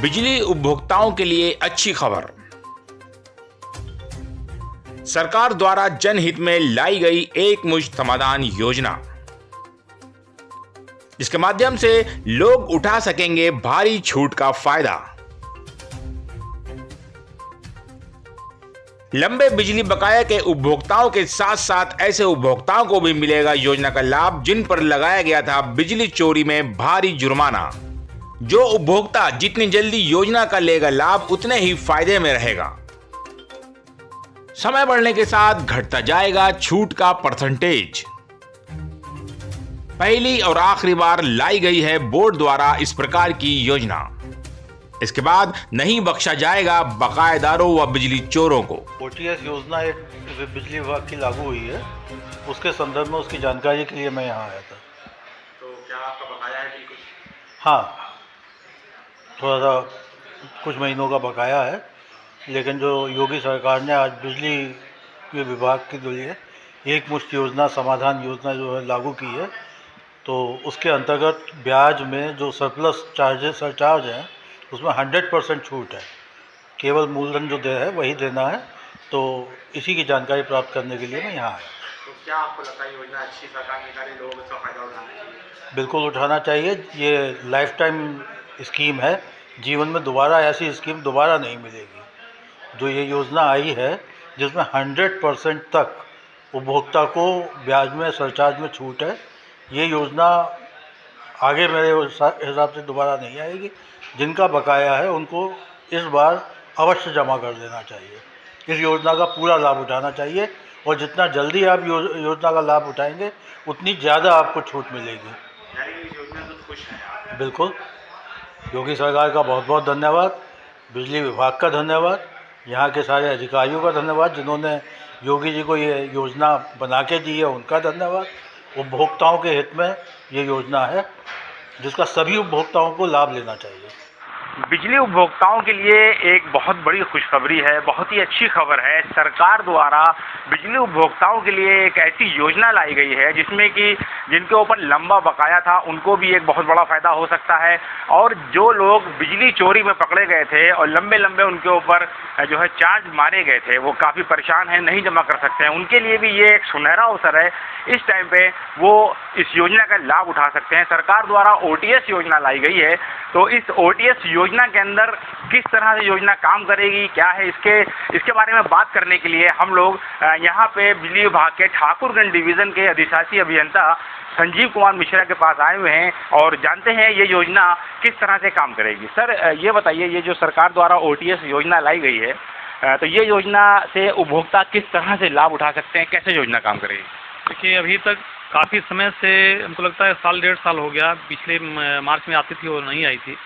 बिजली उपभोक्ताओं के लिए अच्छी खबर। सरकार द्वारा जनहित में लाई गई एकमुश्त समाधान योजना, जिसके माध्यम से लोग उठा सकेंगे भारी छूट का फायदा। लंबे बिजली बकाया के उपभोक्ताओं के साथ साथ ऐसे उपभोक्ताओं को भी मिलेगा योजना का लाभ जिन पर लगाया गया था बिजली चोरी में भारी जुर्माना। जो उपभोक्ता जितनी जल्दी योजना का लेगा लाभ उतने ही फायदे में रहेगा। समय बढ़ने के साथ घटता जाएगा छूट का परसेंटेज। पहली और आखिरी बार लाई गई है बोर्ड द्वारा इस प्रकार की योजना। इसके बाद नहीं बख्शा जाएगा बकायेदारों व बिजली चोरों को। ओटीएस योजना एक बिजली विभाग की लागू हुई है, उसके संदर्भ में उसकी जानकारी के लिए मैं यहाँ आया था। तो क्या आपका बकाया है? कुछ हाँ, थोड़ा सा कुछ महीनों का बकाया है, लेकिन जो योगी सरकार ने आज बिजली के विभाग के लिए एक मुश्त योजना, समाधान योजना जो है लागू की है, तो उसके अंतर्गत ब्याज में जो सरप्लस सरचार्ज हैं उसमें 100% छूट है। केवल मूलधन जो है वही देना है। तो इसी की जानकारी प्राप्त करने के लिए मैं यहाँ आया। तो क्या आपको लगता है योजना अच्छी सरकार निकाले, लोग इसका फायदा उठाना चाहिए? बिल्कुल उठाना चाहिए। ये लाइफ टाइम स्कीम है, जीवन में दोबारा ऐसी स्कीम दोबारा नहीं मिलेगी। जो ये योजना आई है जिसमें 100% तक उपभोक्ता को ब्याज में सरचार्ज में छूट है, ये योजना आगे मेरे हिसाब से दोबारा नहीं आएगी। जिनका बकाया है उनको इस बार अवश्य जमा कर देना चाहिए। इस योजना का पूरा लाभ उठाना चाहिए और जितना जल्दी आप योजना का लाभ उठाएंगे उतनी ज़्यादा आपको छूट मिलेगी। इस योजना से खुश हैं आप? बिल्कुल। योगी सरकार का बहुत बहुत धन्यवाद, बिजली विभाग का धन्यवाद, यहाँ के सारे अधिकारियों का धन्यवाद जिन्होंने योगी जी को ये योजना बना के दी है, उनका धन्यवाद। उपभोक्ताओं के हित में ये योजना है जिसका सभी उपभोक्ताओं को लाभ लेना चाहिए। बिजली उपभोक्ताओं के लिए एक बहुत बड़ी खुशखबरी है, बहुत ही अच्छी खबर है। सरकार द्वारा बिजली उपभोक्ताओं के लिए एक ऐसी योजना लाई गई है जिसमें कि जिनके ऊपर लंबा बकाया था उनको भी एक बहुत बड़ा फायदा हो सकता है, और जो लोग बिजली चोरी में पकड़े गए थे और लंबे लंबे उनके ऊपर जो है चार्ज मारे गए थे, वो काफ़ी परेशान हैं, नहीं जमा कर सकते हैं, उनके लिए भी ये एक सुनहरा अवसर है। इस टाइम पे वो इस योजना का लाभ उठा सकते हैं। सरकार द्वारा ओटीएस योजना लाई गई है, तो इस ओटीएस योजना के अंदर किस तरह से योजना काम करेगी, क्या है इसके बारे में बात करने के लिए हम लोग यहाँ पे बिजली विभाग के ठाकुरगंज डिवीज़न के अधिशासी अभियंता संजीव कुमार मिश्रा के पास आए हुए हैं और जानते हैं ये योजना किस तरह से काम करेगी। सर, ये बताइए, ये जो सरकार द्वारा ओटीएस योजना लाई गई है, तो ये योजना से उपभोक्ता किस तरह से लाभ उठा सकते हैं, कैसे योजना काम करेगी? देखिए, अभी तक काफ़ी समय से हमको लगता है साल डेढ़ साल हो गया, पिछले मार्च में आती थी और नहीं आई थी।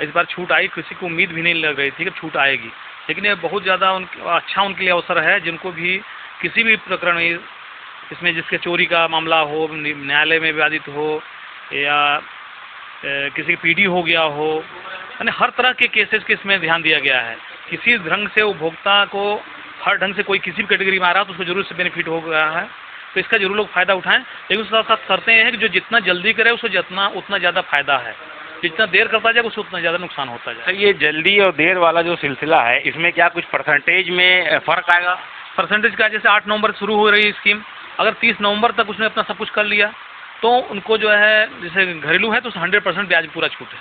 इस बार छूट आई, किसी को उम्मीद भी नहीं लग रही थी कि छूट आएगी, लेकिन ये बहुत ज़्यादा अच्छा उनके लिए अवसर है जिनको भी किसी भी प्रकरण में इसमें जिसके चोरी का मामला हो, न्यायालय में विवादित हो या किसी की पीडी हो गया हो, यानी हर तरह के केसेस के इसमें ध्यान दिया गया है। किसी ढंग से उपभोक्ता को हर ढंग से कोई किसी भी कैटेगरी में आ रहा है तो उसको जरूर से बेनिफिट हो गया है, तो इसका जरूर लोग फ़ायदा उठाएं। लेकिन उसके साथ साथ शर्तें ये है कि जो जितना जल्दी करे उसको उतना ज़्यादा फायदा है, जितना देर करता जाए उसको उतना ज़्यादा नुकसान होता जाए। ये जल्दी और देर वाला जो सिलसिला है, इसमें क्या कुछ परसेंटेज में फ़र्क आएगा? परसेंटेज का जैसे 8 नवंबर शुरू हो रही स्कीम, अगर 30 नवंबर तक उसने अपना सब कुछ कर लिया तो उनको जो है, जैसे घरेलू है तो 100% ब्याज पूरा छूट है,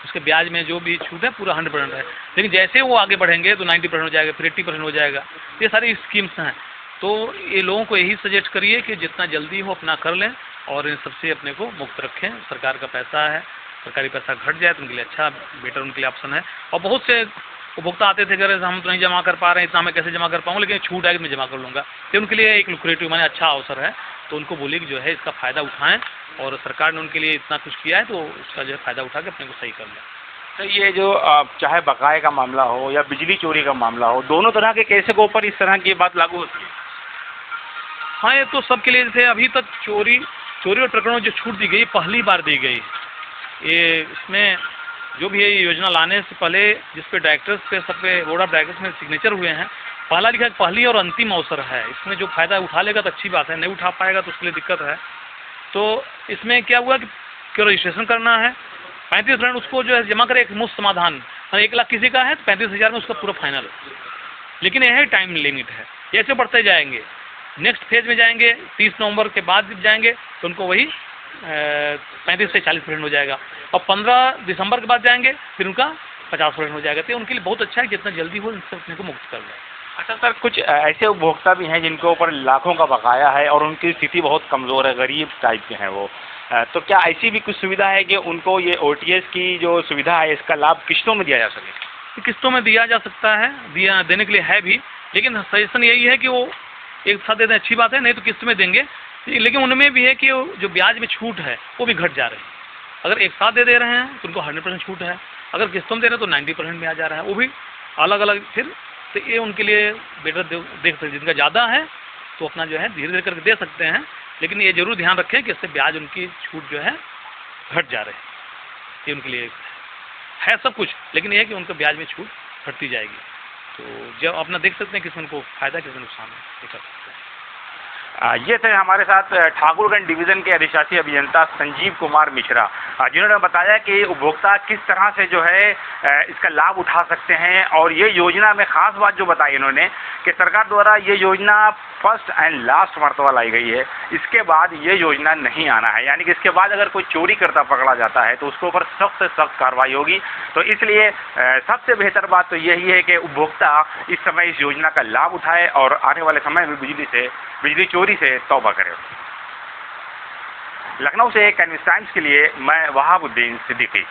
उसके ब्याज में जो भी छूट है पूरा 100% है। लेकिन जैसे वो आगे बढ़ेंगे तो 90% हो जाएगा, फिर 80% हो जाएगा। ये सारी स्कीम्स हैं, तो ये लोगों को यही सजेस्ट करिए कि जितना जल्दी हो अपना कर लें और इन सबसे अपने को मुक्त रखें। सरकार का पैसा है, सरकारी पैसा घट जाए तो उनके लिए अच्छा, बेटर उनके लिए ऑप्शन है। और बहुत से उपभोक्ता आते थे, अगर हम तो नहीं जमा कर पा रहे हैं, इतना मैं कैसे जमा कर पाऊँ, लेकिन छूट आएगी मैं जमा कर लूँगा, तो उनके लिए एक लुक्रेटिव माने अच्छा अवसर है। तो उनको बोलिए कि जो है इसका फ़ायदा उठाएं, और सरकार ने उनके लिए इतना कुछ किया है तो उसका जो है फ़ायदा उठा के अपने को सही कर लें। तो ये जो चाहे बकाये का मामला हो या बिजली चोरी का मामला हो, दोनों तरह के केसों के ऊपर इस तरह की बात लागू होती है? हाँ, ये तो सबके लिए, जैसे अभी तक चोरी और प्रकरणों जो छूट दी गई पहली बार दी गई। ये इसमें जो भी ये योजना लाने से पहले जिस पे डायरेक्टर्स पे, सब पे बोर्ड ऑफ डायरेक्टर्स में सिग्नेचर हुए हैं, पहला लिखा है पहली और अंतिम अवसर है, इसमें जो फ़ायदा उठा लेगा तो अच्छी बात है, नहीं उठा पाएगा तो उसके लिए दिक्कत है। तो इसमें क्या हुआ कि रजिस्ट्रेशन करना है, 35% उसको जो है जमा करे, एक मुफ्त समाधान, 1 लाख किसी का है तो 35,000 में उसका पूरा फाइनल। लेकिन यह टाइम लिमिट है, ऐसे बढ़ते जाएंगे, नेक्स्ट फेज में जाएंगे 30 नवंबर के बाद जब जाएंगे तो उनको वही 35 से 40% हो जाएगा, और 15 दिसंबर के बाद जाएंगे फिर उनका 50% हो जाएगा। तो उनके लिए बहुत अच्छा है, जितना जल्दी हो इनसे अपने को मुक्त कर लें। अच्छा सर, कुछ ऐसे उपभोक्ता भी हैं जिनके ऊपर लाखों का बकाया है और उनकी स्थिति बहुत कमज़ोर है, गरीब टाइप के हैं वो, तो क्या ऐसी भी कुछ सुविधा है कि उनको ये OTS की जो सुविधा है इसका लाभ किस्तों में दिया जा सके? किस्तों में दिया जा सकता है, देने के लिए है भी, लेकिन सजेशन यही है कि वो एक साथ दे दें, अच्छी बात है, नहीं तो किस्त में देंगे। लेकिन उनमें भी है कि जो ब्याज में छूट है वो भी घट जा रही है। अगर एक साथ दे रहे हैं तो उनको 100% छूट है, अगर किस्तों में दे रहे हैं तो 90% में आ जा रहा है, वो भी अलग अलग। फिर तो ये उनके लिए बेटर देख सकते, जिनका ज़्यादा है तो अपना जो है धीरे धीरे करके दे सकते हैं, लेकिन ये जरूर ध्यान रखें कि इससे ब्याज उनकी छूट जो है घट जा रहे हैं। ये उनके लिए है सब कुछ, लेकिन ये है कि उनका ब्याज में छूट घटती जाएगी। तो जब अपना देख सकते हैं किसमें उनको फ़ायदा किसमें नुकसान है, ये कर सकते हैं। ये थे हमारे साथ ठाकुरगंज डिवीज़न के अधिशासी अभियंता संजीव कुमार मिश्रा, जिन्होंने बताया कि उपभोक्ता किस तरह से जो है इसका लाभ उठा सकते हैं। और ये योजना में ख़ास बात जो बताई इन्होंने कि सरकार द्वारा ये योजना फर्स्ट एंड लास्ट मरतबा लाई गई है, इसके बाद ये योजना नहीं आना है, यानी कि इसके बाद अगर कोई चोरी करता पकड़ा जाता है तो उसके ऊपर सख्त से सख्त कार्रवाई होगी। तो इसलिए सबसे बेहतर बात तो यही है कि उपभोक्ता इस समय इस योजना का लाभ उठाए और आने वाले समय में बिजली चोरी से तौबा करें। लखनऊ से कैनवस टाइम्स के लिए मैं वहाबुद्दीन सिद्दीकी।